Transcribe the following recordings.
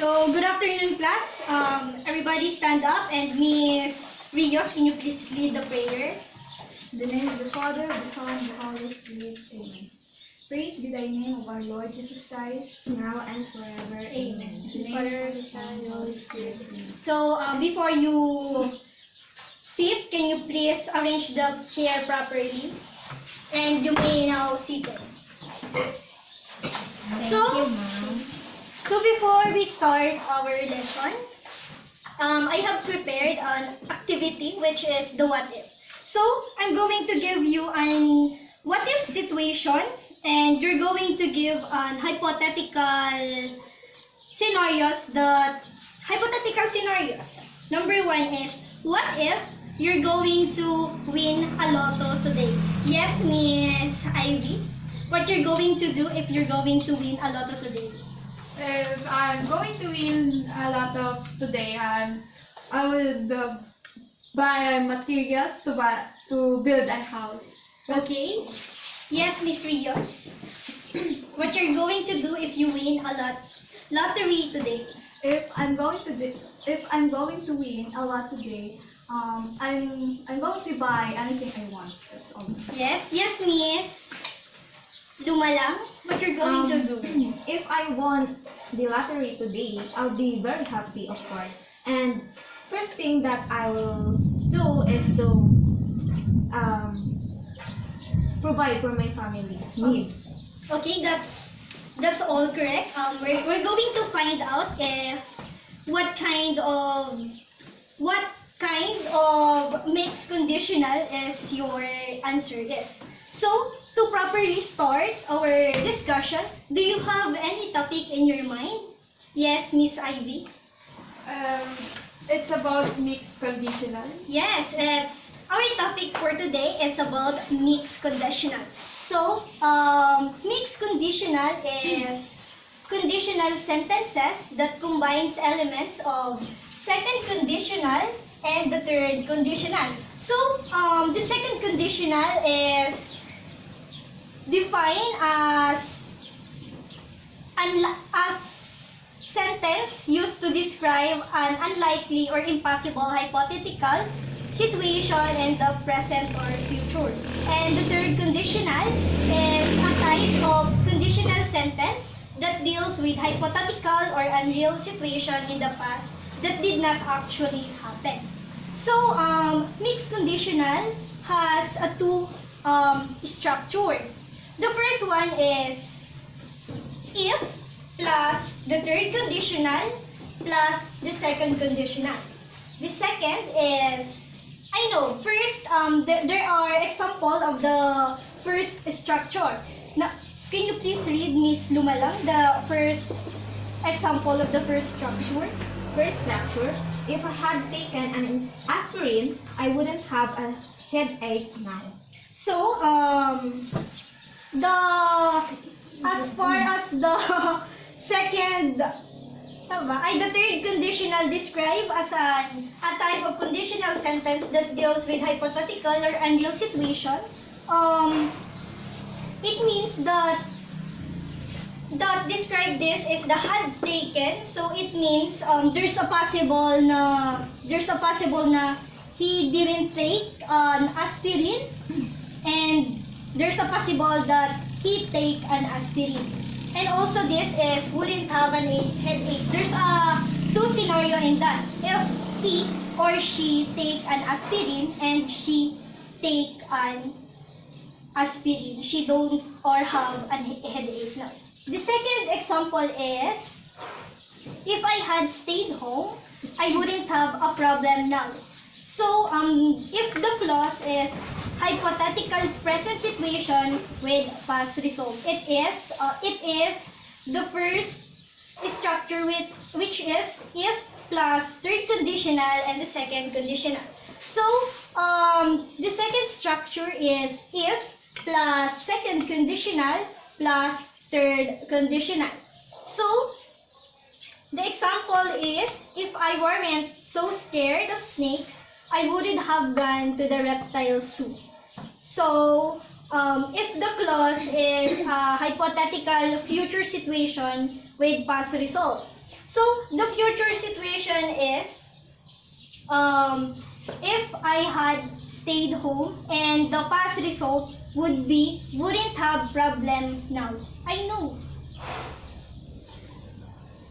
So, good afternoon, class. Everybody stand up, and Miss Rios, can you please lead the prayer? In the name of the Father, of the Son, and the Holy Spirit. Amen. Praise be thy name of our Lord Jesus Christ, now and forever. Amen. In the name of the Son, and the Holy Spirit. Amen. So, before you sit, can you please arrange the chair properly? And you may now sit. So before we start our lesson, I have prepared an activity which is the what if. So I'm going to give you an what if situation, and you're going to give an hypothetical scenarios. Number one is, what if you're going to win a lotto today? Yes, Miss Ivy. What you're going to do if you're going to win a lotto today? If I'm going to win a lot of today, I would buy materials to build a house. Okay. Yes, Miss Rios. What you're going to do if you win a lottery today? If I'm going to win a lot today, I'm going to buy anything I want. That's all. Yes, Miss Lumalang. What you're going to do? If I won the lottery today, I'll be very happy, of course. And first thing that I will do is to provide for my family's needs. Okay, that's all correct. We're going to find out if what kind of mixed conditional is your answer is. So, to properly start our discussion, do you have any topic in your mind? Yes, Miss Ivy. It's about mixed conditional. Yes, it's our topic for today is about mixed conditional. So, mixed conditional is conditional sentences that combines elements of second conditional and the third conditional. So, the second conditional is defined as sentence used to describe an unlikely or impossible hypothetical situation in the present or future. And the third conditional is a type of conditional sentence that deals with hypothetical or unreal situation in the past that did not actually happen. So, mixed conditional has a two structure. The first one is if plus the third conditional plus the second conditional. The second is, first, there are example of the first structure. Now, can you please read, Miss Lumalang, the first example of the first structure? First structure, if I had taken an aspirin, I wouldn't have a headache now. So, as far as the second, the third conditional described as a type of conditional sentence that deals with hypothetical or unreal situation, it means that describe this is the had taken. So it means there's a possible na he didn't take an aspirin, and there's a possible that he take an aspirin. And also this is wouldn't have an headache. There's a two scenario in that. If he or she take an aspirin and she take an aspirin, she don't or have a headache now. The second example is, if I had stayed home, I wouldn't have a problem now. So, if the clause is hypothetical present situation with past result, it is the first structure which is if plus third conditional and the second conditional. So, the second structure is if plus second conditional plus third conditional. So, the example is, if I weren't so scared of snakes, I wouldn't have gone to the reptile zoo. So, if the clause is a hypothetical future situation with past result. So the future situation is, if I had stayed home, and the past result would be wouldn't have problem now. I know.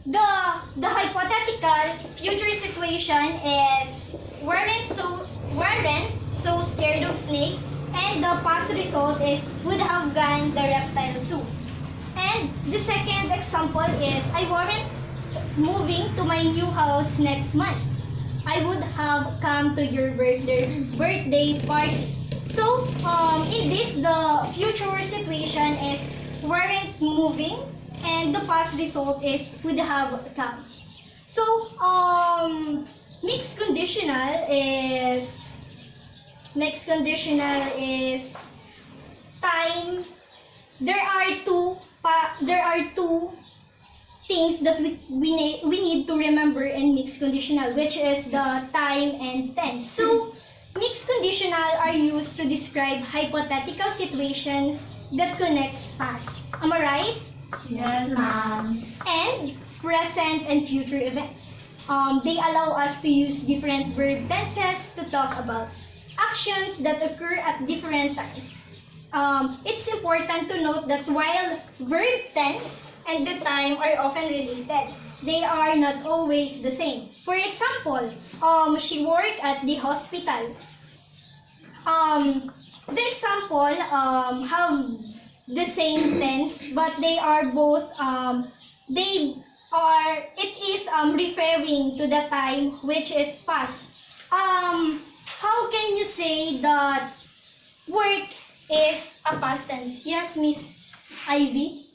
The hypothetical future situation is weren't so scared of snake, and the past result is would have gone the reptile zoo. And the second example is I weren't moving to my new house next month. I would have come to your birthday party. So in this, the future situation is weren't moving, and the past result is would have come. So mixed conditional is time. There are two things that we need to remember in mixed conditional, which is the time and tense. So mixed conditional are used to describe hypothetical situations that connects past. Am I right? Yes, ma'am. And present and future events. They allow us to use different verb tenses to talk about actions that occur at different times. It's important to note that while verb tense and the time are often related, they are not always the same. For example, she worked at the hospital. The example have the same tense, but they are both it is referring to the time which is past. How can you say that work is a past tense? Yes, Miss Ivy.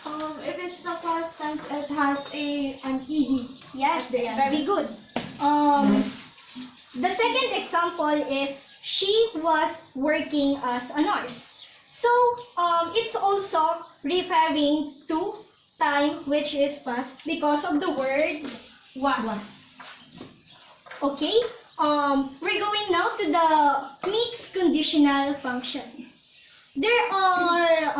If it's a past tense, it has an ed. Yes, very good. The second example is she was working as a nurse. So it's also referring to time which is past because of the word was. Okay? We're going now to the mixed conditional function. There are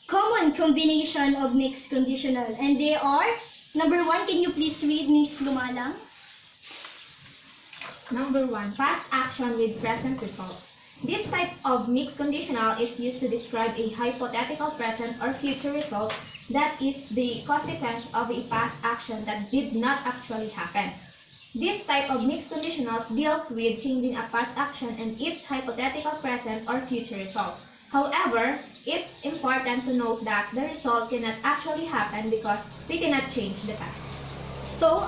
common combination of mixed conditional, and they are, number one, can you please read, Miss Lumalang? Number 1, past action with present results. This type of mixed conditional is used to describe a hypothetical present or future result that is the consequence of a past action that did not actually happen. This type of mixed conditionals deals with changing a past action and its hypothetical present or future result. However, it's important to note that the result cannot actually happen because we cannot change the past. So,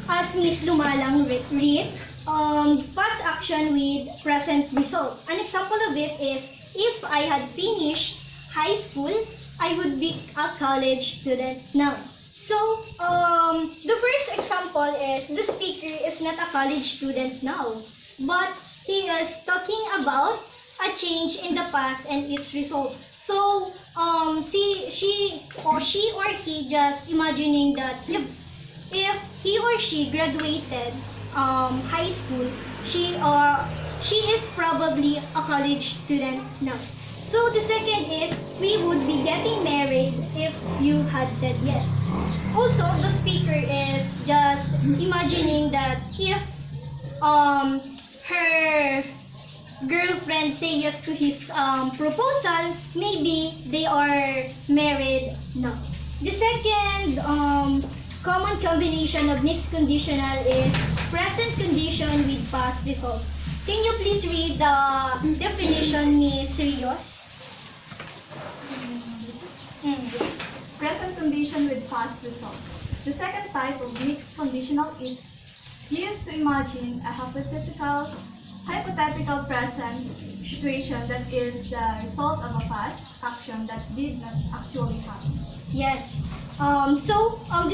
as Miss Lumalang read, past action with present result. An example of it is, if I had finished high school, I would be a college student now. So, the first example is, the speaker is not a college student now, but he is talking about a change in the past and its result. So, she or he just imagining that if he or she graduated high school, she is probably a college student now. So the second is, we would be getting married if you had said yes. Also, the speaker is just imagining that if her girlfriend say yes to his proposal, maybe they are married now. The second common combination of mixed conditional is present condition with past result. Can you please read the definition, Ms. Rios? Yes. Present condition with past result. The second type of mixed conditional is used to imagine a hypothetical present situation that is the result of a past action that did not actually happen. Yes. The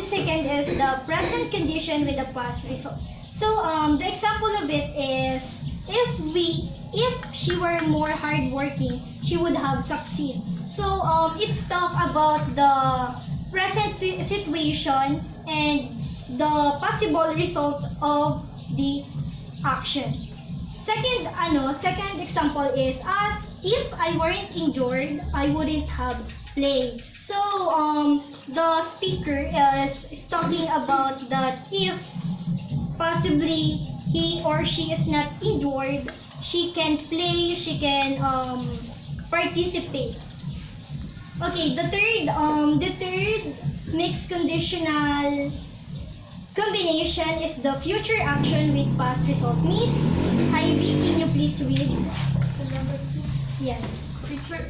second is the present condition with the past result. So, the example of it is, if she were more hardworking, she would have succeeded. So, it's talk about the present situation and the possible result of the action. Second example is, if I weren't injured, I wouldn't have played. So the speaker is talking about that if possibly he or she is not injured, she can play, she can participate. Okay, the third mixed conditional combination is the future action with past result. Miss Ivy, can you please read? Number 2. Yes. Future.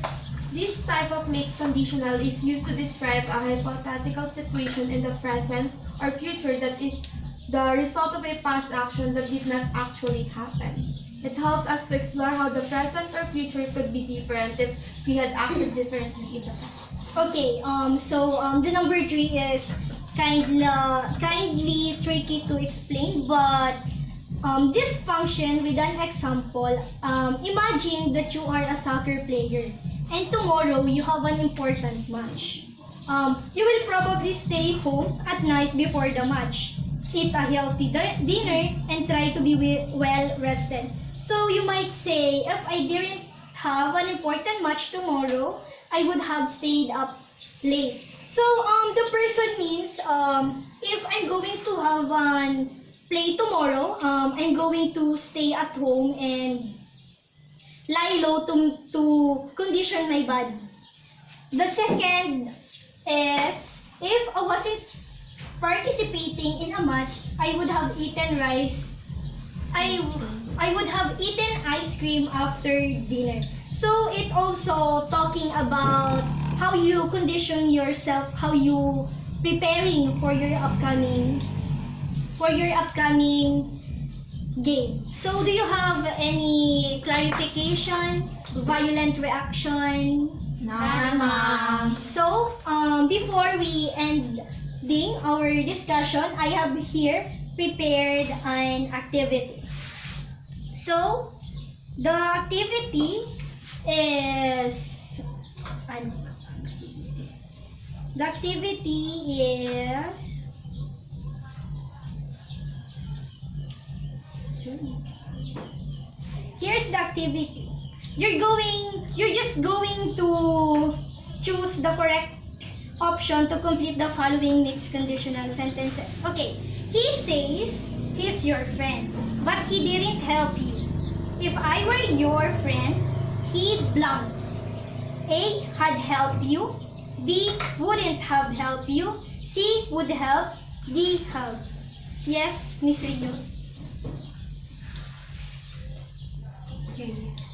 This type of mixed conditional is used to describe a hypothetical situation in the present or future that is the result of a past action that did not actually happen. It helps us to explore how the present or future could be different if we had acted differently in the past. Okay, the number 3 is kindly tricky to explain, but this function with an example, imagine that you are a soccer player and tomorrow you have an important match. You will probably stay home at night before the match, eat a healthy dinner, and try to be well rested. So you might say, if I didn't have an important match tomorrow, I would have stayed up late. So the person means if I'm going to have an play tomorrow, I'm going to stay at home and lie low to condition my body. The second is if I wasn't participating in a match, I would have eaten rice. I would have eaten ice cream after dinner. So it also talking about how you condition yourself, how you preparing for your upcoming game. So do you have any clarification, violent reaction? None, ma'am. So before we ending our discussion, I have here prepared an activity. So the activity is here's the activity. You're just going to choose the correct option to complete the following mixed conditional sentences. Okay, he says he's your friend, but he didn't help you. If I were your friend, he blank. A had helped you, B wouldn't have helped you, C would help, D help. Yes, Miss Rios.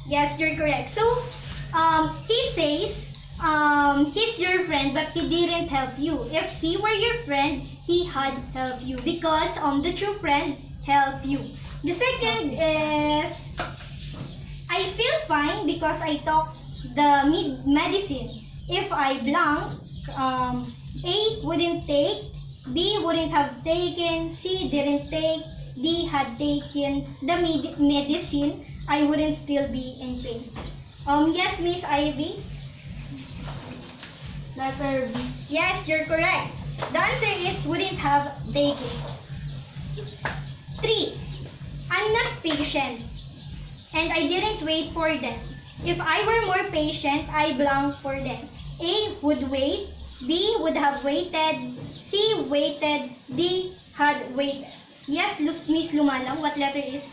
Yes, you're correct. So, he says, he's your friend, but he didn't help you. If he were your friend, he had helped you because the true friend helped you. The second is, I feel fine because I took the medicine. If I blank, A wouldn't take, B wouldn't have taken, C didn't take, D had taken the medicine, I wouldn't still be in pain. Yes, Miss Ivy? Letter B. Yes, you're correct. The answer is wouldn't have taken. 3. I'm not patient and I didn't wait for them. If I were more patient, I blank for them. A would wait, B would have waited, C waited, D had waited. Yes, Miss Lumalang, what letter is?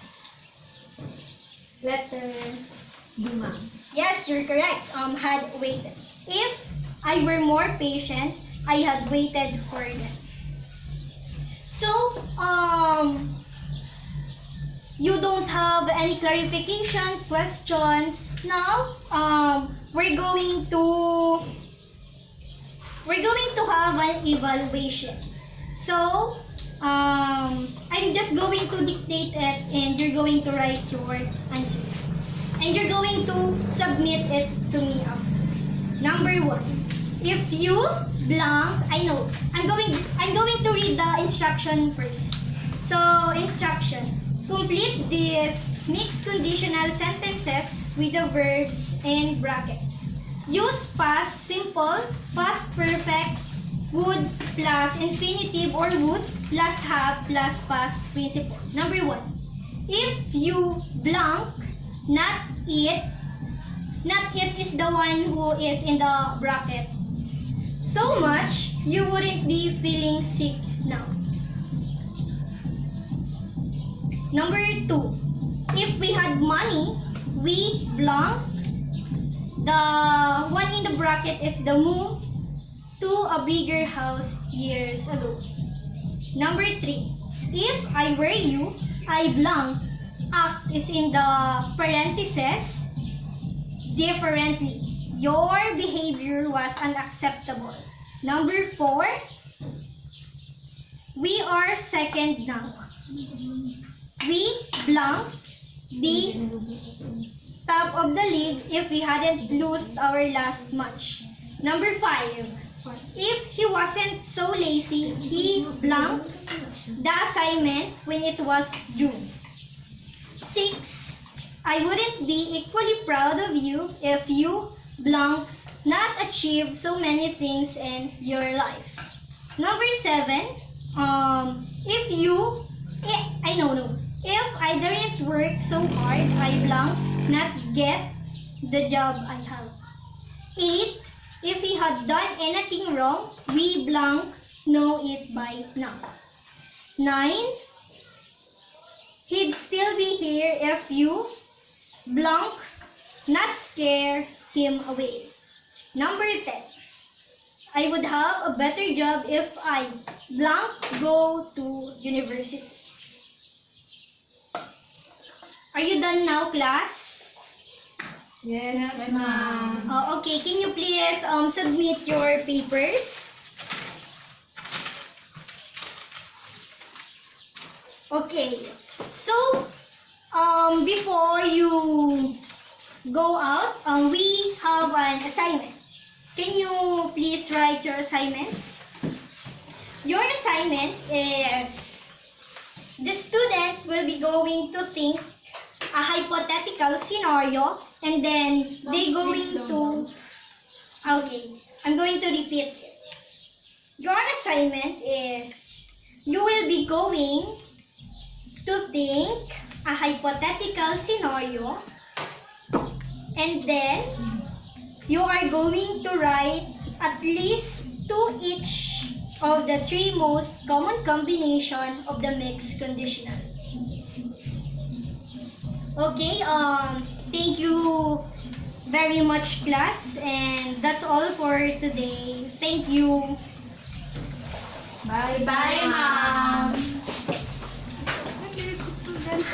Letter D, ma'am. Yes, you're correct. Had waited. If I were more patient, I had waited for them. So, you don't have any clarification, questions. Now, we're going to have an evaluation. So, I'm just going to dictate it and you're going to write your answer. And you're going to submit it to me after. Number 1. If you blank, I know. I'm going to read the instruction first. So, instruction. Complete these mixed conditional sentences with the verbs in brackets. Use past simple, past perfect, would plus infinitive or would plus have plus past participle. Number 1. If you blank, not eat, not it is the one who is in the bracket. So much, you wouldn't be feeling sick now. Number 2, if we had money, we blank. The one in the bracket is the move to a bigger house years ago. Number 3, if I were you, I blank. Act is in the parentheses differently. Your behavior was unacceptable. Number 4, we are second now. We blank be top of the league if we hadn't lost our last match. Number 5, if he wasn't so lazy, he blanked the assignment when it was due. 6, I wouldn't be equally proud of you if you blank not achieve so many things in your life. Number 7, if I didn't work so hard, I blank not get the job I have. 8, if he had done anything wrong, we blank know it by now. 9, he'd still be here if you blank not scare him away. Number 10, I would have a better job if I blank go to university. Are you done now, class? Yes, ma'am. Okay, can you please submit your papers? Okay, so before you go out, we have an assignment. Can you please write your assignment? Your assignment is the student will be going to think a hypothetical scenario and then they going to, okay, I'm going to repeat it. Your assignment is you will be going to think a hypothetical scenario and then you are going to write at least 2 each of the 3 most common combination of the mixed conditional. Okay, thank you very much, class, and that's all for today. Thank you. Bye, Bye, ma'am. Hindi ko